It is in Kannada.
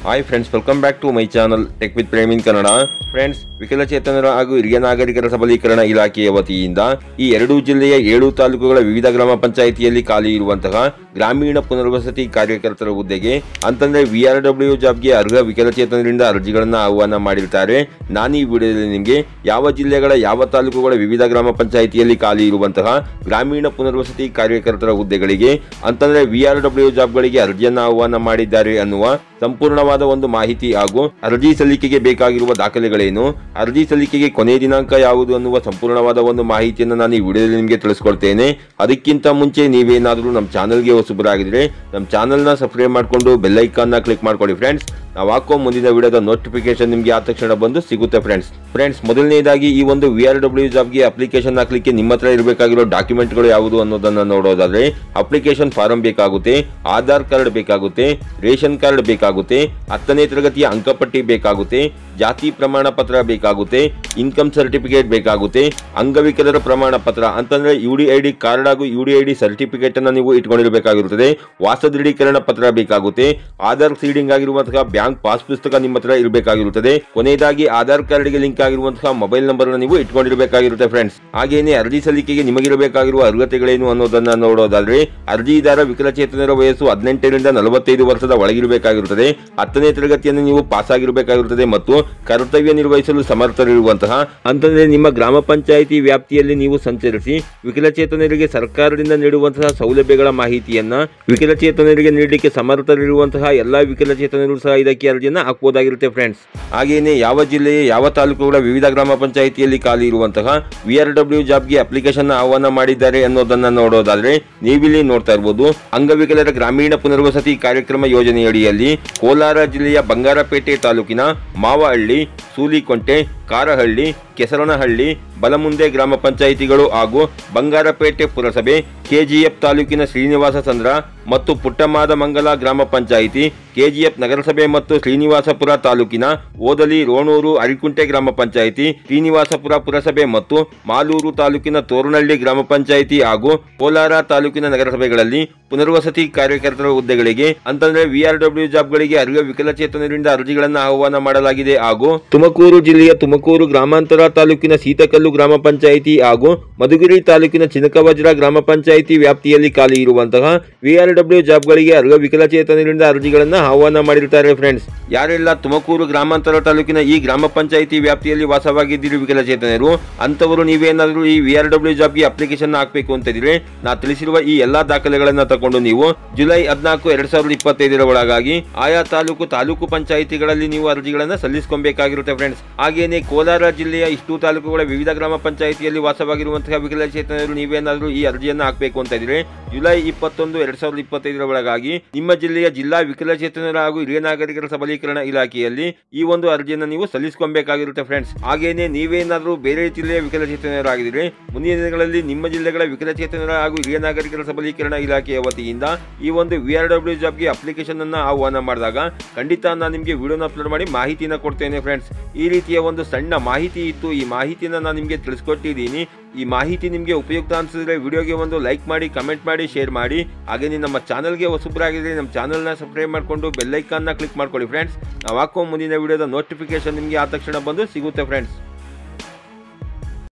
Hi friends, welcome back to my channel tech with Prem in Kannada. Friends, ವಿಕಲಚೇತನರ ಹಾಗೂ ಹಿರಿಯ ನಾಗರಿಕರ ಸಬಲೀಕರಣ ಇಲಾಖೆಯ ವತಿಯಿಂದ ಈ ಎರಡೂ ಜಿಲ್ಲೆಯ 7 ತಾಲೂಕುಗಳ ವಿವಿಧ ಗ್ರಾಮ ಪಂಚಾಯಿತಿಯಲ್ಲಿ ಖಾಲಿ ಇರುವಂತಹ ಗ್ರಾಮೀಣ ಪುನರ್ವಸತಿ ಕಾರ್ಯಕರ್ತರ ಹುದ್ದೆಗೆ ಅಂತಂದ್ರೆ VRW ಜಾಬ್ಗೆ ಅರ್ಹ ವಿಕಲಚೇತನರಿಂದ ಅರ್ಜಿಗಳನ್ನು ಆಹ್ವಾನ ಮಾಡಿರ್ತಾರೆ. ನಾನು ಈ ವಿಡಿಯೋದಲ್ಲಿ ನಿಮಗೆ ಯಾವ ಜಿಲ್ಲೆಗಳ ಯಾವ ತಾಲೂಕುಗಳ ವಿವಿಧ ಗ್ರಾಮ ಪಂಚಾಯಿತಿಯಲ್ಲಿ ಖಾಲಿ ಇರುವಂತಹ ಗ್ರಾಮೀಣ ಪುನರ್ವಸತಿ ಕಾರ್ಯಕರ್ತರ ಹುದ್ದೆಗಳಿಗೆ ಅಂತಂದ್ರೆ VRW ಜಾಬ್ಗಳಿಗೆ ಅರ್ಜಿಯನ್ನು ಆಹ್ವಾನ ಮಾಡಿದ್ದಾರೆ ಅನ್ನುವ ಸಂಪೂರ್ಣವಾದ ಒಂದು ಮಾಹಿತಿ ಹಾಗೂ ಅರ್ಜಿ ಸಲ್ಲಿಕೆಗೆ ಬೇಕಾಗಿರುವ ದಾಖಲೆಗಳೇನು, ಅರ್ಜಿ ಸಲ್ಲಿಕೆಗೆ ಕೊನೆಯ ದಿನಾಂಕ ಯಾವುದು ಅನ್ನುವ ಸಂಪೂರ್ಣವಾದ ಒಂದು ಮಾಹಿತಿಯನ್ನು ನಾನು ಈ ವಿಡಿಯೋದಲ್ಲಿ ನಿಮಗೆ ತಿಳಿಸ್ಕೊಡ್ತೇನೆ. ಅದಕ್ಕಿಂತ ಮುಂಚೆ ನೀವೇನಾದರೂ ನಮ್ಮ ಚಾನಲ್ಗೆ ಹೊಸಬರಾಗಿದ್ರೆ ನಮ್ಮ ಚಾನಲ್ನ ಸಬ್ಸ್ಕ್ರೈಬ್ ಮಾಡಿಕೊಂಡು ಬೆಲ್ ಐಕಾನ್ನ ಕ್ಲಿಕ್ ಮಾಡ್ಕೊಳ್ಳಿ ಫ್ರೆಂಡ್ಸ್. ನಾವು ಹಾಕೋ ಮುಂದಿನ ವಿಡಿಯೋದ ನೋಟಿಫಿಕೇಶನ್ ನಿಮಗೆ ಆ ತಕ್ಷಣ ಬಂದು ಸಿಗುತ್ತೆ ಫ್ರೆಂಡ್ಸ್. ಮೊದಲನೇದಾಗಿ ಈ ಒಂದು VRW ಜಾಬ್ಗೆ ಅಪ್ಲಿಕೇಶನ್ ಹಾಕ್ಲಿಕ್ಕೆ ನಿಮ್ಮ ಹತ್ರ ಇರಬೇಕಾಗಿರೋ ಡಾಕ್ಯುಮೆಂಟ್ಗಳು ಯಾವುದು ಅನ್ನೋದನ್ನ ನೋಡೋದಾದ್ರೆ ಅಪ್ಲಿಕೇಶನ್ ಫಾರಂ ಬೇಕಾಗುತ್ತೆ, ಆಧಾರ್ ಕಾರ್ಡ್ ಬೇಕಾಗುತ್ತೆ, ರೇಷನ್ ಕಾರ್ಡ್ ಬೇಕಾಗುತ್ತೆ, 10ನೇ ತರಗತಿಯ ಅಂಕಪಟ್ಟಿ ಬೇಕಾಗುತ್ತೆ, ಜಾತಿ ಪ್ರಮಾಣ ಪತ್ರ ಬೇಕಾಗುತ್ತೆ, ಇನ್ಕಮ್ ಸರ್ಟಿಫಿಕೇಟ್ ಬೇಕಾಗುತ್ತೆ, ಅಂಗವಿಕಲರ ಪ್ರಮಾಣ ಪತ್ರ ಅಂತಂದ್ರೆ UDID ಕಾರ್ಡ್ ಹಾಗೂ UDID ಸರ್ಟಿಫಿಕೇಟ್ ಅನ್ನು ನೀವು ಇಟ್ಕೊಂಡಿರಬೇಕಾಗಿರುತ್ತದೆ, ವಾಸ ದೃಢೀಕರಣ ಪತ್ರ ಬೇಕಾಗುತ್ತೆ, ಆಧಾರ್ ಸೀಡಿಂಗ್ ಆಗಿರುವಂತಹ ಬ್ಯಾಂಕ್ ಪಾಸ್ ಪುಸ್ತಕ ನಿಮ್ಮ ಹತ್ರ ಇರಬೇಕಾಗಿರುತ್ತದೆ, ಕೊನೆಯದಾಗಿ ಆಧಾರ್ ಕಾರ್ಡ್ಗೆ ಲಿಂಕ್ ಆಗಿರುವಂತಹ ಮೊಬೈಲ್ ನಂಬರ್ ನೀವು ಇಟ್ಕೊಂಡಿರಬೇಕಾಗಿರುತ್ತೆ ಫ್ರೆಂಡ್ಸ್. ಹಾಗೇನೆ ಅರ್ಜಿ ಸಲ್ಲಿಕೆಗೆ ನಿಮಗಿರಬೇಕಾಗಿರುವ ಅರ್ಹತೆಗಳೇನು ಅನ್ನೋದನ್ನ ನೋಡೋದಾದ್ರೆ ಅರ್ಜಿದಾರ ವಿಕಲಚೇತನರ ವಯಸ್ಸು 18ರಿಂದ 45 ವರ್ಷದ ಒಳಗಿರಬೇಕಾಗಿರುತ್ತದೆ, 10ನೇ ತರಗತಿಯನ್ನು ನೀವು ಪಾಸ್ ಆಗಿರಬೇಕಾಗಿರುತ್ತದೆ ಮತ್ತು ಕರ್ತವ್ಯ ನಿರ್ವಹಿಸಲು ಸಮರ್ಥರಿರುವಂತಹ ಅಂತಂದ್ರೆ ನಿಮ್ಮ ಗ್ರಾಮ ಪಂಚಾಯಿತಿ ವ್ಯಾಪ್ತಿಯಲ್ಲಿ ನೀವು ಸಂಚರಿಸಿ ವಿಕಲಚೇತನರಿಗೆ ಸರ್ಕಾರದಿಂದ ನೀಡುವಂತಹ ಸೌಲಭ್ಯಗಳ ಮಾಹಿತಿಯನ್ನ ವಿಕಲಚೇತನರಿಗೆ ನೀಡಲಿಕ್ಕೆ ಸಮರ್ಥರಿರುವಂತಹ ಎಲ್ಲಾ ವಿಕಲಚೇತನರು ಸಹ ಇದಕ್ಕೆ ಅರ್ಜಿಯನ್ನು ಹಾಕಬಹುದಾಗಿರುತ್ತೆ ಫ್ರೆಂಡ್ಸ್. ಹಾಗೇನೆ ಯಾವ ಜಿಲ್ಲೆಯ ಯಾವ ತಾಲೂಕುಗಳ ವಿವಿಧ ಗ್ರಾಮ ಪಂಚಾಯಿತಿಯಲ್ಲಿ ಖಾಲಿ ಇರುವಂತಹ VRW ಜಾಬ್ಗೆ ಅಪ್ಲಿಕೇಶನ್ ಆಹ್ವಾನ ಮಾಡಿದ್ದಾರೆ ಅನ್ನೋದನ್ನ ನೋಡೋದಾದ್ರೆ ನೀವಿಲ್ಲಿ ನೋಡ್ತಾ ಇರಬಹುದು. ಅಂಗವಿಕಲರ ಗ್ರಾಮೀಣ ಪುನರ್ವಸತಿ ಕಾರ್ಯಕ್ರಮ ಯೋಜನೆಯಡಿಯಲ್ಲಿ ಕೋಲಾರ ಜಿಲ್ಲೆಯ ಬಂಗಾರಪೇಟೆ ತಾಲೂಕಿನ ಮಾವಹಳ್ಳಿ, ಸೂಲಿಕೊಂಟೆ, ಕಾರಹಳ್ಳಿ, ಕೆಸರನಹಳ್ಳಿ, ಬಲಮುಂದೆ ಗ್ರಾಮ ಪಂಚಾಯಿತಿಗಳು ಹಾಗೂ ಬಂಗಾರಪೇಟೆ ಪುರಸಭೆ, KGF ತಾಲೂಕಿನ ಶ್ರೀನಿವಾಸ ಚಂದ್ರ ಮತ್ತು ಪುಟ್ಟಮಾದಮಂಗಲ ಗ್ರಾಮ ಪಂಚಾಯಿತಿ, KGF ನಗರಸಭೆ ಮತ್ತು ಶ್ರೀನಿವಾಸಪುರ ತಾಲೂಕಿನ ಓದಲಿ, ರೋಣೂರು, ಅರಿಕುಂಟೆ ಗ್ರಾಮ ಪಂಚಾಯಿತಿ, ಶ್ರೀನಿವಾಸಪುರ ಪುರಸಭೆ ಮತ್ತು ಮಾಲೂರು ತಾಲೂಕಿನ ತೋರಣಹಳ್ಳಿ ಗ್ರಾಮ ಪಂಚಾಯಿತಿ ಹಾಗೂ ಕೋಲಾರ ತಾಲೂಕಿನ ನಗರಸಭೆಗಳಲ್ಲಿ ಪುನರ್ವಸತಿ ಕಾರ್ಯಕರ್ತರ ಹುದ್ದೆಗಳಿಗೆ ಅಂತಂದ್ರೆ VRW ಜಾಬ್ಗಳಿಗೆ ಅರ್ಹ ವಿಕಲಚೇತನರಿಂದ ಅರ್ಜಿಗಳನ್ನು ಆಹ್ವಾನ ಮಾಡಲಾಗಿದೆ. ಹಾಗೂ ತುಮಕೂರು ಜಿಲ್ಲೆಯ ತುಮಕೂರು ಗ್ರಾಮಾಂತರ ತಾಲೂಕಿನ ಸೀತಕಲ್ಲು ಗ್ರಾಮ ಪಂಚಾಯಿತಿ ಹಾಗೂ ಮಧುಗಿರಿ ತಾಲೂಕಿನ ಚಿನಕವಜ್ರ ಗ್ರಾಮ ಪಂಚಾಯಿತಿ ವ್ಯಾಪ್ತಿಯಲ್ಲಿ ಖಾಲಿ ಇರುವಂತಹ VRW ಜಾಬ್ಗಳಿಗೆ ಅರ್ಹ ವಿಕಲಚೇತನರಿಂದ ಅರ್ಜಿಗಳನ್ನು ಆಹ್ವಾನ ಮಾಡಿರುತ್ತಾರೆ ಫ್ರೆಂಡ್ಸ್. ಯಾರೆಲ್ಲ ತುಮಕೂರು ಗ್ರಾಮಾಂತರ ತಾಲೂಕಿನ ಈ ಗ್ರಾಮ ಪಂಚಾಯಿತಿ ವ್ಯಾಪ್ತಿಯಲ್ಲಿ ವಾಸವಾಗಿದ್ದೀರಿ ವಿಕಲಚೇತನರು ಅಂತವರು ನೀವೇನಾದರೂ ಈ VRW ಜಾಬ್ಗೆ ಅಪ್ಲಿಕೇಶನ್ ಹಾಕಬೇಕು ಅಂತಿದ್ರೆ ನಾ ತಿಳಿಸಿರುವ ಈ ಎಲ್ಲಾ ದಾಖಲೆಗಳನ್ನ ತಗೊಂಡು ನೀವು ಜುಲೈ 14, 2025 ಒಳಗಾಗಿ ಆಯಾ ತಾಲೂಕು ಪಂಚಾಯಿತಿಗಳಲ್ಲಿ ನೀವು ಅರ್ಜಿಗಳನ್ನು ಸಲ್ಲಿಸಬೇಕಾಗಿರುತ್ತೆ ಫ್ರೆಂಡ್ಸ್. ಹಾಗೇನೆ ಕೋಲಾರ ಜಿಲ್ಲೆಯ ಇಷ್ಟು ತಾಲೂಕುಗಳ ವಿವಿಧ ಗ್ರಾಮ ಪಂಚಾಯಿತಿಯಲ್ಲಿ ವಾಸವಾಗಿರುವಂತಹ ವಿಕಲಚೇತನರು ನೀವೇನಾದರೂ ಈ ಅರ್ಜಿಯನ್ನು ಹಾಕಬೇಕು ಅಂತ ಇದ್ರೆ ಜುಲೈ 21, 2025 ಒಳಗಾಗಿ ನಿಮ್ಮ ಜಿಲ್ಲೆಯ ಜಿಲ್ಲಾ ವಿಕಲಚೇತನರ ಹಾಗೂ ಹಿರಿಯ ನಾಗರಿಕರ ಸಬಲೀಕರಣ ಇಲಾಖೆಯಲ್ಲಿ ಈ ಒಂದು ಅರ್ಜಿಯನ್ನು ನೀವು ಸಲ್ಲಿಸಬೇಕಾಗಿರುತ್ತೆ ಫ್ರೆಂಡ್ಸ್. ಹಾಗೇನೆ ನೀವೇನಾದರೂ ಬೇರೆ ಜಿಲ್ಲೆಯ ವಿಕಲಚೇತನರಾಗಿದ್ರೆ ಮುಂದಿನ ದಿನಗಳಲ್ಲಿ ನಿಮ್ಮ ಜಿಲ್ಲೆಗಳ ವಿಕಲಚೇತನರ ಹಾಗೂ ಹಿರಿಯ ನಾಗರಿಕರ ಸಬಲೀಕರಣ ಇಲಾಖೆಯ ವತಿಯಿಂದ ಈ ಒಂದು VRW ಜಾಬ್ಗೆ ಅಪ್ಲಿಕೇಶನ್ ಅನ್ನ ಆಹ್ವಾನ ಮಾಡಿದಾಗ ಖಂಡಿತ ನಾನು ನಿಮಗೆ ವಿಡಿಯೋನ ಅಪ್ಲೋಡ್ ಮಾಡಿ ಮಾಹಿತಿನ ಕೊಡ್ತೇನೆ ಫ್ರೆಂಡ್ಸ್. ಈ ರೀತಿಯ ಒಂದು ಸಣ್ಣ ಮಾಹಿತಿ ಇತ್ತು, ಈ ಮಾಹಿತಿನ ನಾನು ನಿಮಗೆ ತಿಳಿಸ್ಕೊಟ್ಟಿದ್ದೀನಿ. ಈ ಮಾಹಿತಿ ನಿಮಗೆ ಉಪಯುಕ್ತ ಅನಿಸಿದ್ರೆ ವಿಡಿಯೋಗೆ ಒಂದು ಲೈಕ್ ಮಾಡಿ, ಕಮೆಂಟ್ ಮಾಡಿ, ಶೇರ್ ಮಾಡಿ. ಹಾಗೆ ನಮ್ಮ ಚಾನಲ್ಗೆ ಹೊಸಬರಾಗಿದ್ರೆ ನಮ್ಮ ಚಾನಲ್ನ ಸಬ್ಸ್ಕ್ರೈಬ್ ಮಾಡಿಕೊಂಡು ಬೆಲ್ ಐಕಾನ್ನ ಕ್ಲಿಕ್ ಮಾಡ್ಕೊಳ್ಳಿ ಫ್ರೆಂಡ್ಸ್. ನಾವು ಹಾಕೋ ಮುಂದಿನ ವಿಡಿಯೋದ ನೋಟಿಫಿಕೇಶನ್ ನಿಮಗೆ ಆ ತಕ್ಷಣ ಬಂದು ಸಿಗುತ್ತೆ ಫ್ರೆಂಡ್ಸ್.